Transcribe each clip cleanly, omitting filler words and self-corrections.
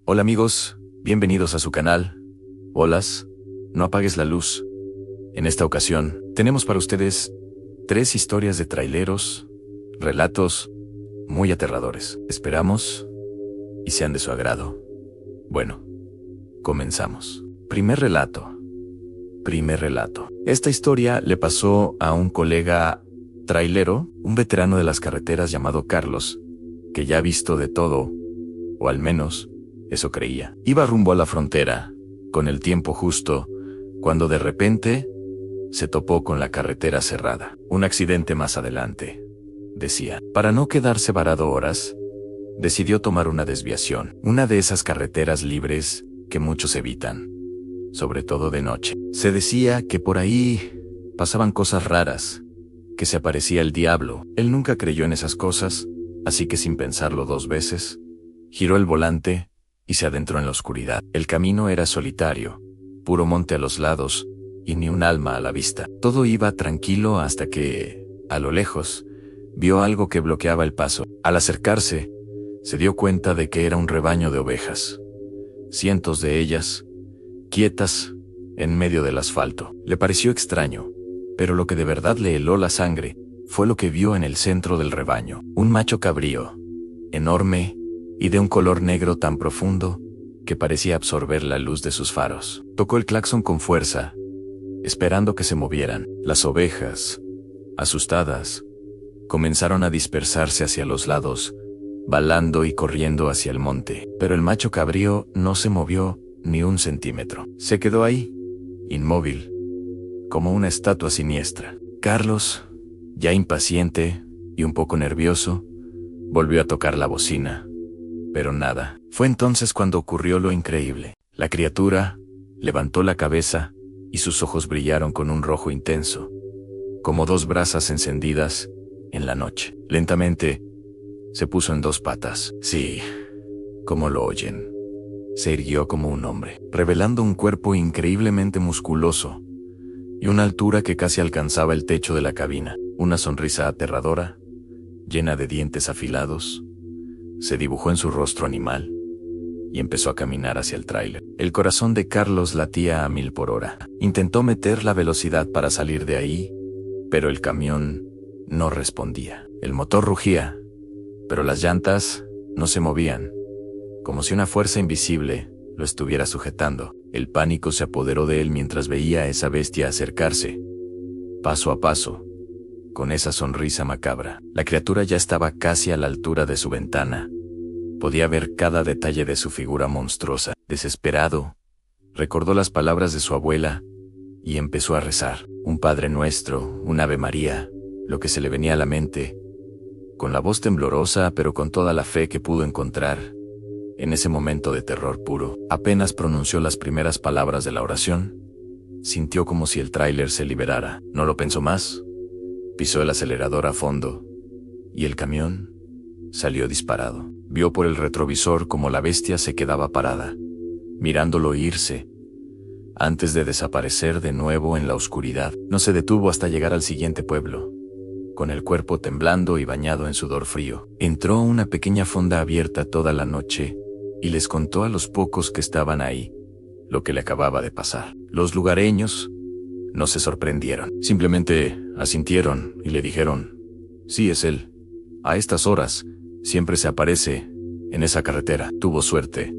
Hola amigos, bienvenidos a su canal. Holas, no apagues la luz. En esta ocasión, tenemos para ustedes 3 historias de traileros, relatos muy aterradores. Esperamos y sean de su agrado. Bueno, comenzamos. Primer relato. Esta historia le pasó a un colega trailero, un veterano de las carreteras llamado Carlos, que ya ha visto de todo, o al menos eso creía. Iba rumbo a la frontera, con el tiempo justo, cuando de repente se topó con la carretera cerrada. Un accidente más adelante, decía. Para no quedarse varado horas, decidió tomar una desviación, una de esas carreteras libres que muchos evitan, sobre todo de noche. Se decía que por ahí pasaban cosas raras, que se aparecía el diablo. Él nunca creyó en esas cosas, así que sin pensarlo 2 veces, giró el volante y se adentró en la oscuridad. El camino era solitario, puro monte a los lados y ni un alma a la vista. Todo iba tranquilo hasta que, a lo lejos, vio algo que bloqueaba el paso. Al acercarse, se dio cuenta de que era un rebaño de ovejas. Cientos de ellas, quietas, en medio del asfalto. Le pareció extraño, pero lo que de verdad le heló la sangre fue lo que vio en el centro del rebaño. Un macho cabrío, enorme y de un color negro tan profundo que parecía absorber la luz de sus faros. Tocó el claxon con fuerza, esperando que se movieran. Las ovejas, asustadas, comenzaron a dispersarse hacia los lados, balando y corriendo hacia el monte. Pero el macho cabrío no se movió ni un centímetro. Se quedó ahí, inmóvil, como una estatua siniestra. Carlos, ya impaciente y un poco nervioso, volvió a tocar la bocina. Pero nada. Fue entonces cuando ocurrió lo increíble. La criatura levantó la cabeza y sus ojos brillaron con un rojo intenso, como 2 brasas encendidas en la noche. Lentamente, se puso en 2 patas. Sí, como lo oyen. Se irguió como un hombre, revelando un cuerpo increíblemente musculoso y una altura que casi alcanzaba el techo de la cabina. Una sonrisa aterradora, llena de dientes afilados, se dibujó en su rostro animal y empezó a caminar hacia el tráiler. El corazón de Carlos latía a 1000 por hora. Intentó meter la velocidad para salir de ahí, pero el camión no respondía. El motor rugía, pero las llantas no se movían, como si una fuerza invisible lo estuviera sujetando. El pánico se apoderó de él mientras veía a esa bestia acercarse, paso a paso, con esa sonrisa macabra. La criatura ya estaba casi a la altura de su ventana. Podía ver cada detalle de su figura monstruosa. Desesperado, recordó las palabras de su abuela y empezó a rezar. Un Padre Nuestro, un Ave María, lo que se le venía a la mente, con la voz temblorosa pero con toda la fe que pudo encontrar. En ese momento de terror puro, apenas pronunció las primeras palabras de la oración, sintió como si el tráiler se liberara. No lo pensó más. Pisó el acelerador a fondo, y el camión salió disparado. Vio por el retrovisor como la bestia se quedaba parada, mirándolo irse, antes de desaparecer de nuevo en la oscuridad. No se detuvo hasta llegar al siguiente pueblo, con el cuerpo temblando y bañado en sudor frío. Entró a una pequeña fonda abierta toda la noche, y les contó a los pocos que estaban ahí lo que le acababa de pasar. Los lugareños no se sorprendieron, simplemente asintieron y le dijeron: sí, es él. A estas horas, siempre se aparece en esa carretera. Tuvo suerte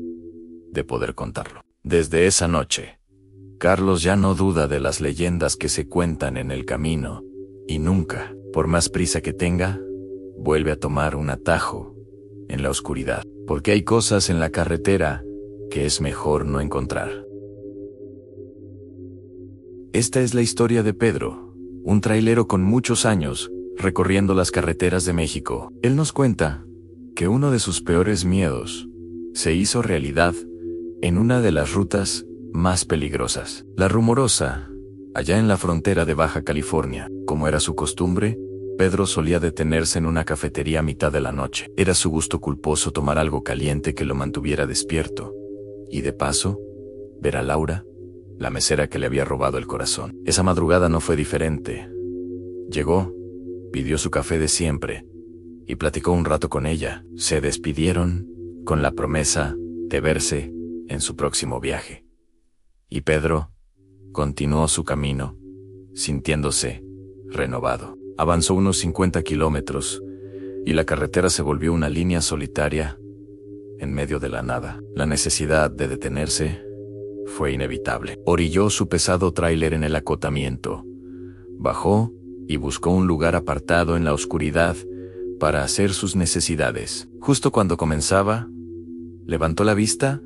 de poder contarlo. Desde esa noche, Carlos ya no duda de las leyendas que se cuentan en el camino, y nunca, por más prisa que tenga, vuelve a tomar un atajo en la oscuridad, porque hay cosas en la carretera que es mejor no encontrar. Esta es la historia de Pedro, un trailero con muchos años recorriendo las carreteras de México. Él nos cuenta que uno de sus peores miedos se hizo realidad en una de las rutas más peligrosas, la Rumorosa, allá en la frontera de Baja California. Como era su costumbre, Pedro solía detenerse en una cafetería a mitad de la noche. Era su gusto culposo tomar algo caliente que lo mantuviera despierto, y de paso, ver a Laura, la mesera que le había robado el corazón. Esa madrugada no fue diferente. Llegó, pidió su café de siempre, y platicó un rato con ella. Se despidieron, con la promesa de verse en su próximo viaje. Y Pedro continuó su camino, sintiéndose renovado. Avanzó unos 50 kilómetros y la carretera se volvió una línea solitaria en medio de la nada. La necesidad de detenerse fue inevitable. Orilló su pesado tráiler en el acotamiento, bajó y buscó un lugar apartado en la oscuridad para hacer sus necesidades. Justo cuando comenzaba, levantó la vista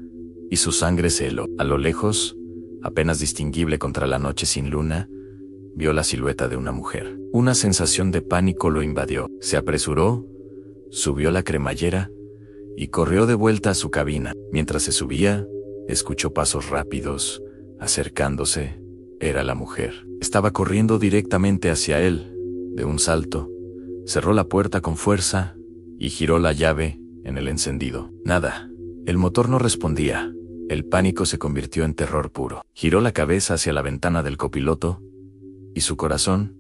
y su sangre se heló. A lo lejos, apenas distinguible contra la noche sin luna, vio la silueta de una mujer. Una sensación de pánico lo invadió. Se apresuró, subió la cremallera y corrió de vuelta a su cabina. Mientras se subía, escuchó pasos rápidos, acercándose. Era la mujer. Estaba corriendo directamente hacia él. De un salto, cerró la puerta con fuerza y giró la llave en el encendido. Nada. El motor no respondía. El pánico se convirtió en terror puro. Giró la cabeza hacia la ventana del copiloto y su corazón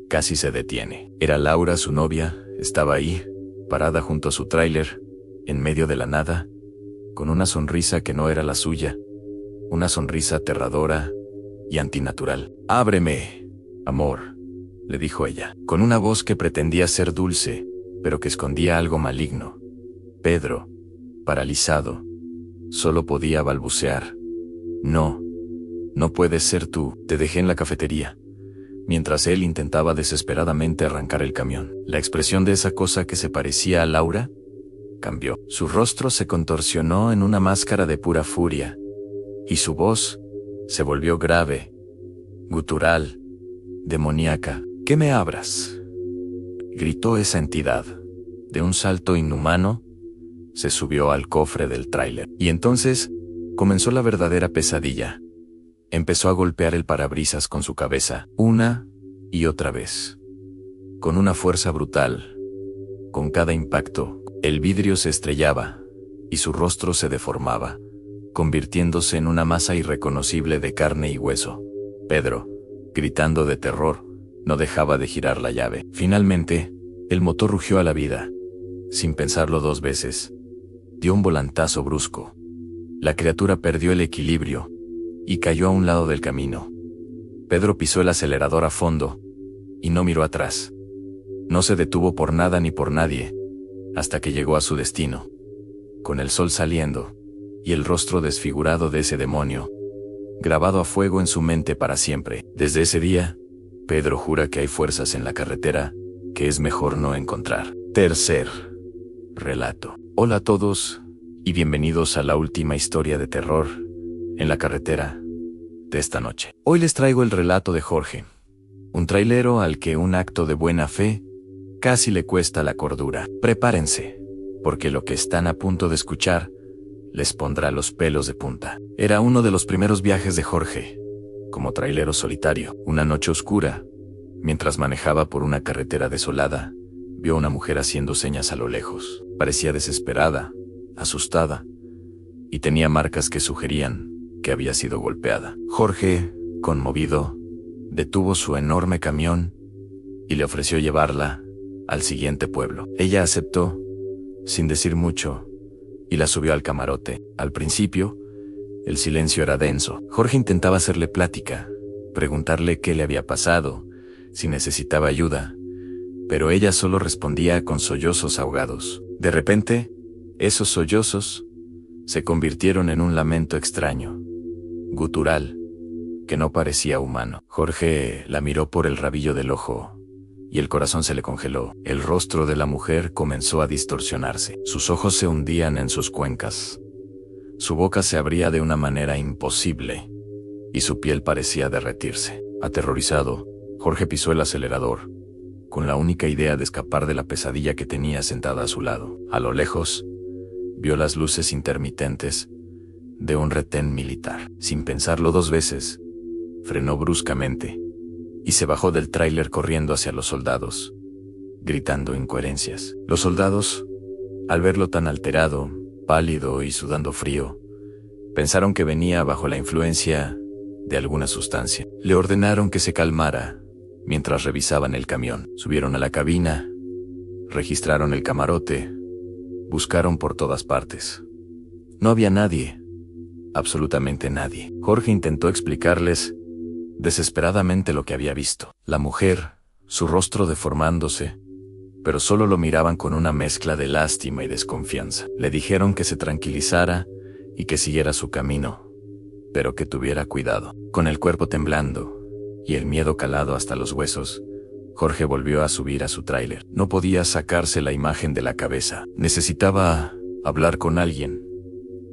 casi se detiene. Era Laura, su novia. Estaba ahí, parada junto a su tráiler, en medio de la nada, con una sonrisa que no era la suya, una sonrisa aterradora y antinatural. «Ábreme, amor», le dijo ella, con una voz que pretendía ser dulce, pero que escondía algo maligno. Pedro, paralizado, solo podía balbucear: «No, no puedes ser tú, te dejé en la cafetería», mientras él intentaba desesperadamente arrancar el camión. La expresión de esa cosa que se parecía a Laura cambió. Su rostro se contorsionó en una máscara de pura furia, y su voz se volvió grave, gutural, demoníaca. «¡Que me abras!», gritó esa entidad. De un salto inhumano, se subió al cofre del tráiler. Y entonces comenzó la verdadera pesadilla. Empezó a golpear el parabrisas con su cabeza, una y otra vez, con una fuerza brutal. Con cada impacto, el vidrio se estrellaba y su rostro se deformaba, convirtiéndose en una masa irreconocible de carne y hueso. Pedro, gritando de terror, no dejaba de girar la llave. Finalmente, el motor rugió a la vida. Sin pensarlo dos veces, dio un volantazo brusco. La criatura perdió el equilibrio y cayó a un lado del camino. Pedro pisó el acelerador a fondo y no miró atrás. No se detuvo por nada ni por nadie, hasta que llegó a su destino. Con el sol saliendo y el rostro desfigurado de ese demonio, grabado a fuego en su mente para siempre. Desde ese día, Pedro jura que hay fuerzas en la carretera que es mejor no encontrar. Tercer relato. Hola a todos y bienvenidos a la última historia de terror en la carretera de esta noche. Hoy les traigo el relato de Jorge, un trailero al que un acto de buena fe casi le cuesta la cordura. Prepárense, porque lo que están a punto de escuchar les pondrá los pelos de punta. Era uno de los primeros viajes de Jorge, como trailero solitario. Una noche oscura, mientras manejaba por una carretera desolada, vio a una mujer haciendo señas a lo lejos. Parecía desesperada, asustada, y tenía marcas que sugerían que había sido golpeada. Jorge, conmovido, detuvo su enorme camión y le ofreció llevarla al siguiente pueblo. Ella aceptó, sin decir mucho, y la subió al camarote. Al principio, el silencio era denso. Jorge intentaba hacerle plática, preguntarle qué le había pasado, si necesitaba ayuda, pero ella solo respondía con sollozos ahogados. De repente, esos sollozos se convirtieron en un lamento extraño, gutural, que no parecía humano. Jorge la miró por el rabillo del ojo, y el corazón se le congeló. El rostro de la mujer comenzó a distorsionarse. Sus ojos se hundían en sus cuencas. Su boca se abría de una manera imposible, y su piel parecía derretirse. Aterrorizado, Jorge pisó el acelerador, con la única idea de escapar de la pesadilla que tenía sentada a su lado. A lo lejos, vio las luces intermitentes de un retén militar. Sin pensarlo dos veces, frenó bruscamente y se bajó del tráiler corriendo hacia los soldados, gritando incoherencias. Los soldados, al verlo tan alterado, pálido y sudando frío, pensaron que venía bajo la influencia de alguna sustancia. Le ordenaron que se calmara mientras revisaban el camión. Subieron a la cabina, registraron el camarote, buscaron por todas partes. No había nadie. Absolutamente nadie. Jorge intentó explicarles desesperadamente lo que había visto. La mujer, su rostro deformándose, pero solo lo miraban con una mezcla de lástima y desconfianza. Le dijeron que se tranquilizara y que siguiera su camino, pero que tuviera cuidado. Con el cuerpo temblando y el miedo calado hasta los huesos, Jorge volvió a subir a su tráiler. No podía sacarse la imagen de la cabeza. Necesitaba hablar con alguien.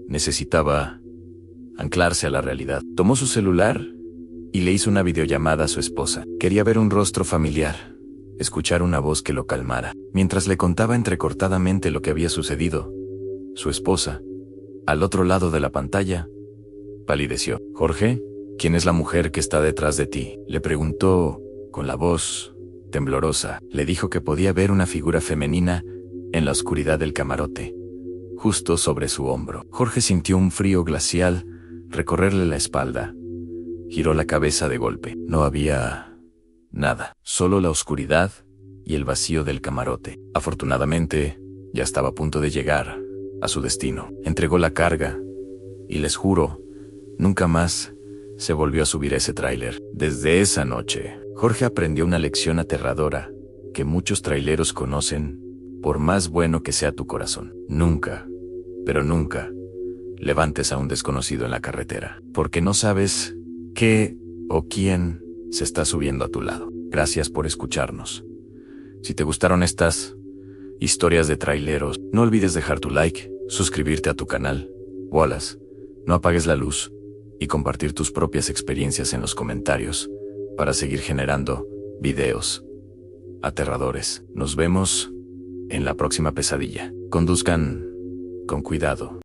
Necesitaba anclarse a la realidad. Tomó su celular y le hizo una videollamada a su esposa. Quería ver un rostro familiar, escuchar una voz que lo calmara. Mientras le contaba entrecortadamente lo que había sucedido, su esposa, al otro lado de la pantalla, palideció. «Jorge, ¿quién es la mujer que está detrás de ti?», le preguntó con la voz temblorosa. Le dijo que podía ver una figura femenina en la oscuridad del camarote, justo sobre su hombro. Jorge sintió un frío glacial recorrerle la espalda. Giró la cabeza de golpe. No había nada, solo la oscuridad y el vacío del camarote. Afortunadamente, ya estaba a punto de llegar a su destino. Entregó la carga y les juro, nunca más se volvió a subir a ese tráiler. Desde esa noche, Jorge aprendió una lección aterradora que muchos traileros conocen, por más bueno que sea tu corazón. Nunca, pero nunca, levantes a un desconocido en la carretera, porque no sabes qué o quién se está subiendo a tu lado. Gracias por escucharnos. Si te gustaron estas historias de traileros, no olvides dejar tu like, suscribirte a tu canal, Wallace, no apagues la luz y compartir tus propias experiencias en los comentarios para seguir generando videos aterradores. Nos vemos en la próxima pesadilla. Conduzcan con cuidado.